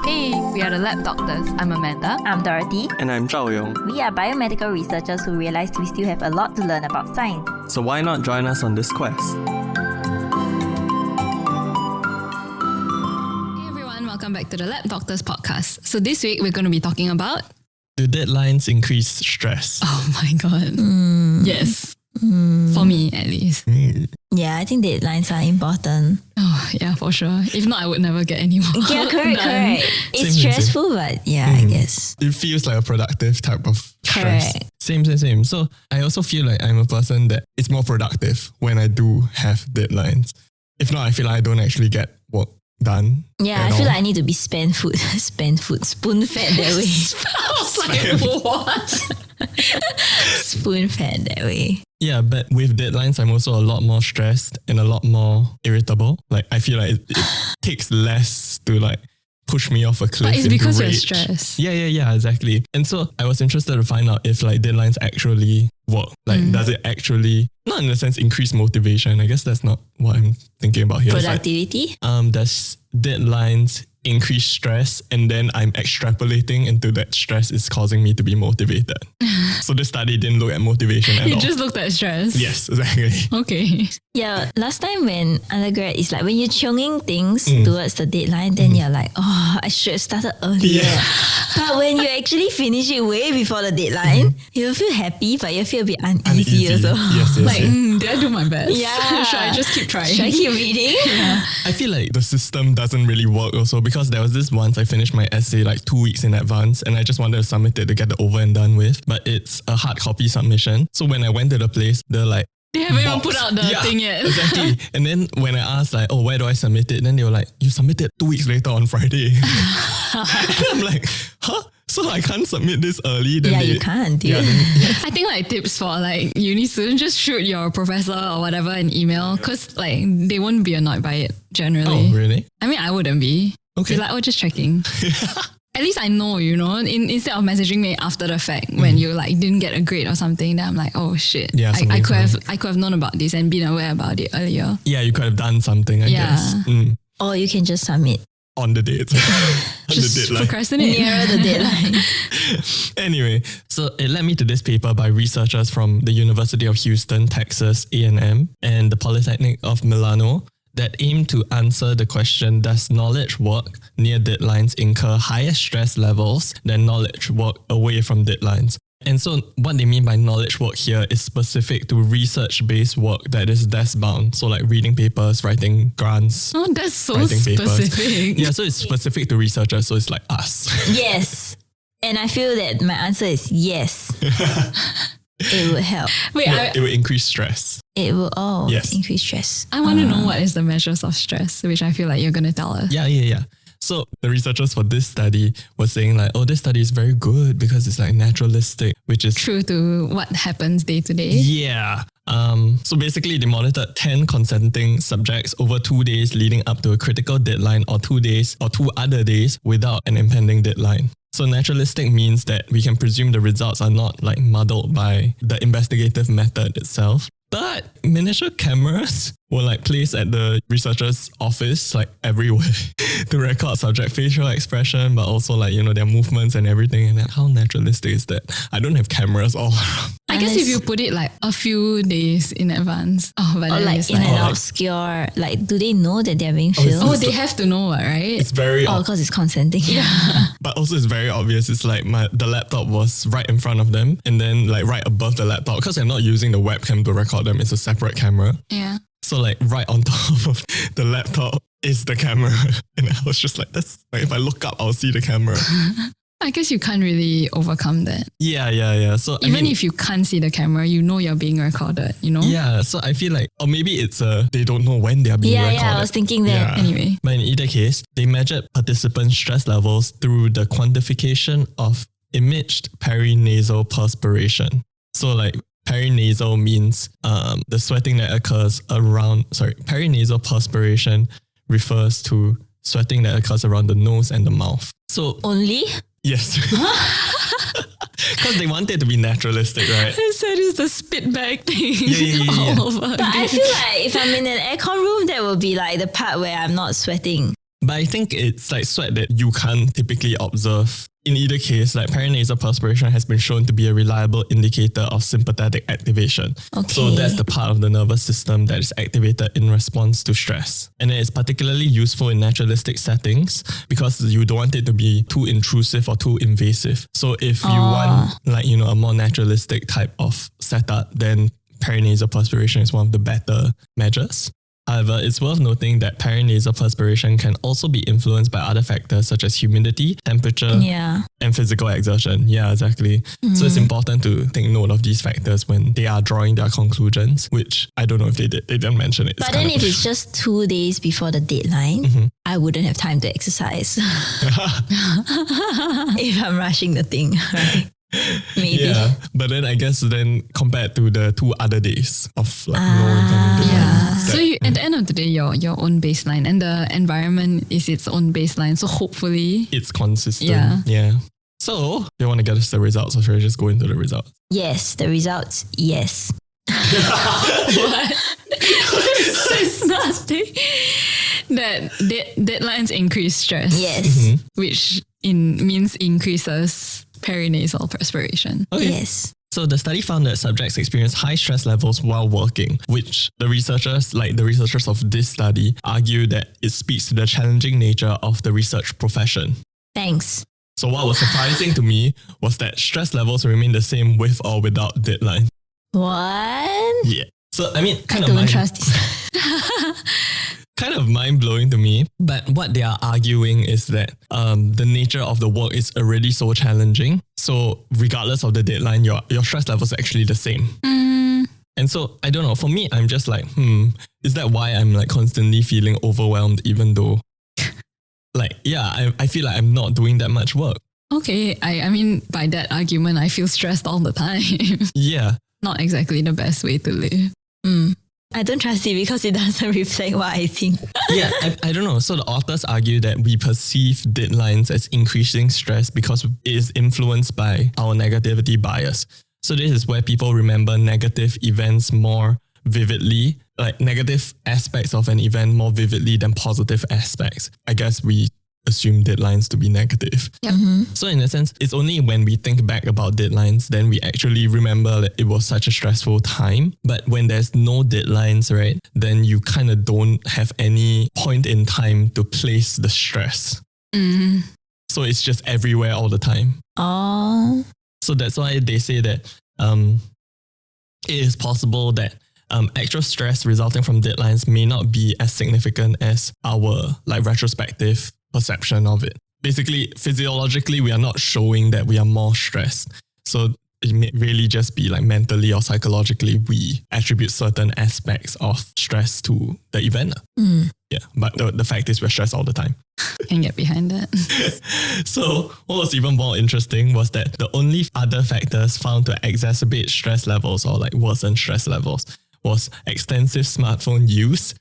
Hey, we are the Lab Doctors. I'm Amanda. I'm Dorothy. And I'm Zhao Yong. We are biomedical researchers who realized we still have a lot to learn about science. So why not join us on this quest? Hey everyone, welcome back to the Lab Doctors podcast. So this week we're going to be talking about... Do deadlines increase stress? Oh my god. Yes. For me at least. Yeah, I think deadlines are important. Oh yeah, for sure. If not, I would never get any more Yeah, correct. It's Same. stressful, but yeah, I guess. It feels like a productive type of stress. Correct. Same. So I also feel like I'm a person that is more productive when I do have deadlines. If not, I feel like I don't actually get work done. Yeah, I feel like I need to be spoon fed that way. I was like, what? Spoon fed that way. Yeah, but with deadlines, I'm also a lot more stressed and a lot more irritable. Like I feel like it takes less to like push me off a cliff. But it's into because you're rage. stressed. Yeah, exactly. And so I was interested to find out if like deadlines actually work. Like does it actually, not in a sense, increase motivation? I guess that's not what I'm thinking about here. It's like, Productivity? does deadlines increase stress, and then I'm extrapolating into that stress is causing me to be motivated. So the study didn't look at motivation at You all. just looked at stress. Yes, exactly. Okay. Yeah, last time when undergrad is like when you're chunging things towards the deadline, then you're like, oh, I should have started earlier. Yeah. But when you actually finish it way before the deadline, you feel happy, but you feel a bit uneasy also. Yes. Like, did I do my best? Yeah. Should I just keep trying? Should I keep reading? I feel like the system doesn't really work also, because there was this once I finished my essay like 2 weeks in advance and I just wanted to submit it to get it over and done with, but it's a hard copy submission. So when I went to the place, they're like, They haven't even box. put out the thing yet. Exactly. And then when I asked like, oh, where do I submit it? Then they were like, you submit it 2 weeks later on Friday. And I'm like, huh? So I can't submit this early? Then Yeah, they, you can't, dude. Yeah, then, I think like tips for like uni students, just shoot your professor or whatever an email, because like they won't be annoyed by it generally. oh, really? I mean, I wouldn't be. Okay. Be like, oh, just checking. At least I know, instead of messaging me after the fact when you like didn't get a grade or something, then I'm like, oh shit. Yeah, I something could have known about this and been aware about it earlier. Yeah, you could have done something, I guess. Or you can just submit On the date. On Just the deadline. procrastinate. nearer the deadline. Anyway, so it led me to this paper by researchers from the University of Houston, Texas, A&M, and the Polytechnic of Milano that aim to answer the question, does knowledge work near deadlines incur higher stress levels than knowledge work away from deadlines? And so what they mean by knowledge work here is specific to research-based work that is desk-bound. So like reading papers, writing grants, Oh, that's so writing papers. specific. Yeah, so it's specific to researchers, so it's like us. Yes. And I feel that my answer is yes. It would help. Wait, It will increase stress. It will Yes. increase stress. I want to know what is the measures of stress, which I feel like you're going to tell us. Yeah. So the researchers for this study were saying like, oh, this study is very good because it's like naturalistic, which is True to what happens day to day. yeah. So basically they monitored 10 consenting subjects over 2 days leading up to a critical deadline, or 2 days or 2 other days without an impending deadline. So naturalistic means that we can presume the results are not like muddled by the investigative method itself. But miniature cameras were like placed at the researcher's office like everywhere to record subject facial expression, but also like, their movements and everything. And how naturalistic is that? I don't have cameras all around. I guess if you put it like a few days in advance. Oh, but Or then like it's in like, an obscure, like do they know that they're being filmed? oh, they have to know, right? It's very Because it's consenting. But also it's very obvious. It's like the laptop was right in front of them and then like right above the laptop, because they're not using the webcam to record them. It's a separate camera. Yeah. So like right on top of the laptop is the camera. And I was just like, that's like, if I look up, I'll see the camera. I guess you can't really overcome that. Yeah. So Even if you can't see the camera, you know you're being recorded, yeah, so I feel like, or maybe it's they don't know when they are being recorded. Yeah, I was thinking that. Anyway. But in either case, they measured participants' stress levels through the quantification of imaged perinasal perspiration. So like perinasal means the sweating that occurs perinasal perspiration refers to sweating that occurs around the nose and the mouth. So Only? yes. Because they want it to be naturalistic, right? I said it's the spit bag thing Yeah. all over But I again. feel like if I'm in an aircon room, that will be like the part where I'm not sweating. But I think it's like sweat that you can't typically observe. In either case, like paranasal perspiration has been shown to be a reliable indicator of sympathetic activation. Okay. So that's the part of the nervous system that is activated in response to stress. And it is particularly useful in naturalistic settings because you don't want it to be too intrusive or too invasive. So if you want like, you know, a more naturalistic type of setup, then paranasal perspiration is one of the better measures. However, it's worth noting that paranasal perspiration can also be influenced by other factors such as humidity, temperature, and physical exertion. Yeah, exactly. So it's important to take note of these factors when they are drawing their conclusions, which I don't know if they did. They didn't mention it. But then if it's just 2 days before the deadline, I wouldn't have time to exercise. If I'm rushing the thing, right? Maybe. Yeah, but then I guess then compared to the 2 other days of like no impending deadline. So you, at the end of the day, your own baseline and the environment is its own baseline. So hopefully it's consistent. Yeah. So, do you want to get us the results or should I just go into the results? Yes, the results, yes. what? It's nothing. That deadlines increase stress. Yes. Which means increases paranasal perspiration. Okay. Yes. So the study found that subjects experience high stress levels while working, which the researchers of this study argue that it speaks to the challenging nature of the research profession. Thanks. So what was surprising to me was that stress levels remain the same with or without deadline. What? Yeah. So I mean, I don't trust this. kind of mind-blowing to me. But what they are arguing is that the nature of the work is already so challenging. So regardless of the deadline, your stress level is actually the same. And so, I don't know, for me, I'm just like, is that why I'm like constantly feeling overwhelmed even though like, yeah, I feel like I'm not doing that much work. Okay, I mean, by that argument, I feel stressed all the time. Yeah. Not exactly the best way to live. I don't trust it because it doesn't reflect what I think. Yeah, I don't know. So the authors argue that we perceive deadlines as increasing stress because it is influenced by our negativity bias. So this is where people remember negative events more vividly, like negative aspects of an event more vividly than positive aspects. I guess we assume deadlines to be negative. Yep. So in a sense, it's only when we think back about deadlines, then we actually remember that it was such a stressful time. But when there's no deadlines, right, then you kind of don't have any point in time to place the stress. So it's just everywhere all the time. Oh. So that's why they say that it is possible that actual stress resulting from deadlines may not be as significant as our like retrospective perception of it. Basically, physiologically, we are not showing that we are more stressed. So it may really just be like mentally or psychologically, we attribute certain aspects of stress to the event. Yeah, but the fact is we're stressed all the time. Can get behind that. So what was even more interesting was that the only other factors found to exacerbate stress levels or like worsen stress levels was extensive smartphone use.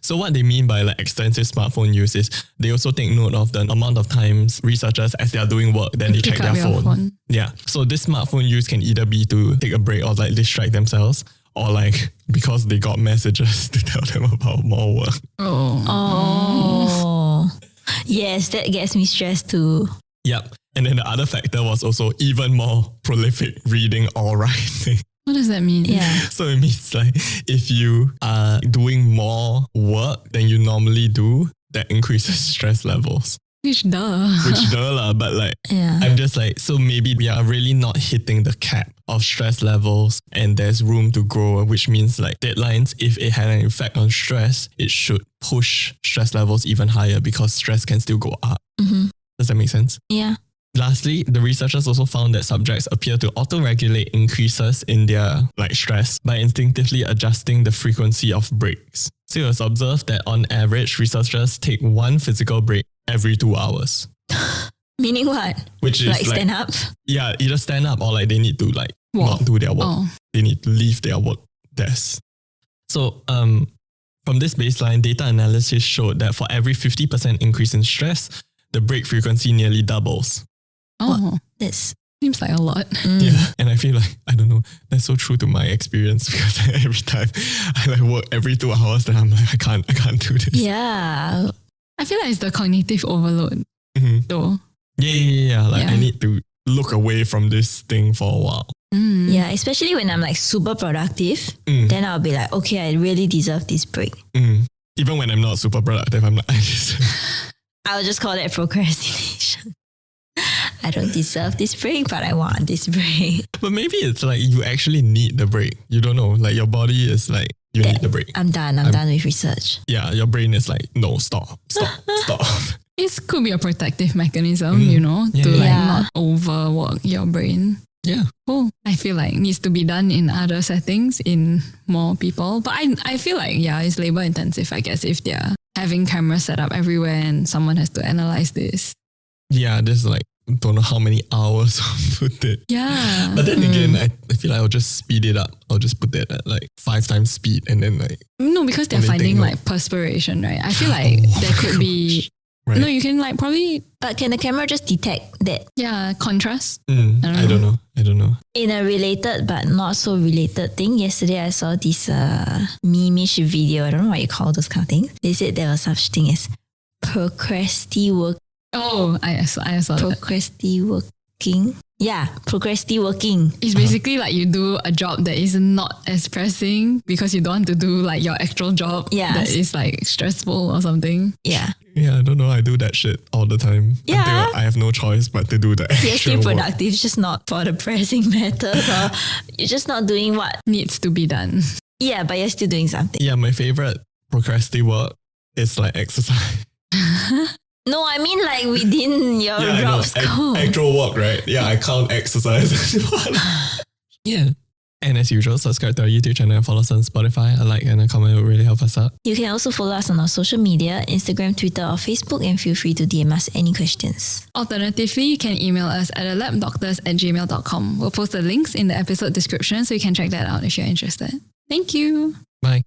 So what they mean by like extensive smartphone use is they also take note of the amount of times researchers, as they are doing work, then they check their phone. Yeah. So this smartphone use can either be to take a break or like distract themselves, or like because they got messages to tell them about more work. Oh. Yes, that gets me stressed too. Yep. And then the other factor was also even more prolific reading or writing. What does that mean? Yeah. So it means like if you are doing more work than you normally do, that increases stress levels. Which duh. But like, Yeah. I'm just like, so maybe we are really not hitting the cap of stress levels and there's room to grow, which means like deadlines, if it had an effect on stress, it should push stress levels even higher because stress can still go up. Does that make sense? Yeah. Lastly, the researchers also found that subjects appear to auto-regulate increases in their like stress by instinctively adjusting the frequency of breaks. So it was observed that on average, researchers take 1 physical break every 2 hours. Meaning what? Which is like stand up? Yeah, either stand up or like they need to like not do their work. They need to leave their work desk. So from this baseline, data analysis showed that for every 50% increase in stress, the break frequency nearly doubles. Oh. That's Seems like a lot. Yeah. And I feel like, I don't know, that's so true to my experience because every time I like work every 2 hours, then I'm like, I can't do this. Yeah. I feel like it's the cognitive overload though. Yeah. Like Yeah. I need to look away from this thing for a while. Yeah, especially when I'm like super productive, then I'll be like, okay, I really deserve this break. Even when I'm not super productive, I'm like, I'll just call that procrastination. I don't deserve this break, but I want this break. But maybe it's like you actually need the break. You don't know. Like your body is like, you need the break. I'm done. I'm done with research. Yeah, your brain is like, no, stop. It could be a protective mechanism, you know, to like Yeah. not overwork your brain. Yeah. Cool. I feel like needs to be done in other settings in more people. But I feel like, yeah, it's labor intensive, I guess, if they're having cameras set up everywhere and someone has to analyze this. Yeah, there's like, don't know how many hours of footage. Yeah. But then again, I feel like I'll just speed it up. I'll just put that at like 5 times speed and then like... No, because they're Only finding thing, like perspiration, right? I feel like there could be... Right. No, you can like probably, But can the camera just detect that? yeah, contrast. I don't know. In a related but not so related thing, yesterday I saw this meme-ish video. I don't know what you call those kind of things. They said there was such thing as procrasti-working. Oh, I saw that. Procrasti-working. Yeah, procrasti-working. It's basically like you do a job that is not as pressing because you don't want to do like your actual job Yeah. that is like stressful or something. Yeah. Yeah, I don't know. I do that shit all the time. Yeah. Until I have no choice but to do the You're actual still work. productive, just not for the pressing matters, or you're just not doing what. Needs to be done. Yeah, but you're still doing something. Yeah, my favorite procrastinate work is like exercise. No, I mean like within your I know. job scope. Actual work, right? Yeah, I can't exercise. Yeah. And as usual, subscribe to our YouTube channel and follow us on Spotify. A like and a comment would really help us out. You can also follow us on our social media, Instagram, Twitter, or Facebook, and feel free to DM us any questions. Alternatively, you can email us at alabdoctors@gmail.com. We'll post the links in the episode description so you can check that out if you're interested. Thank you. Bye.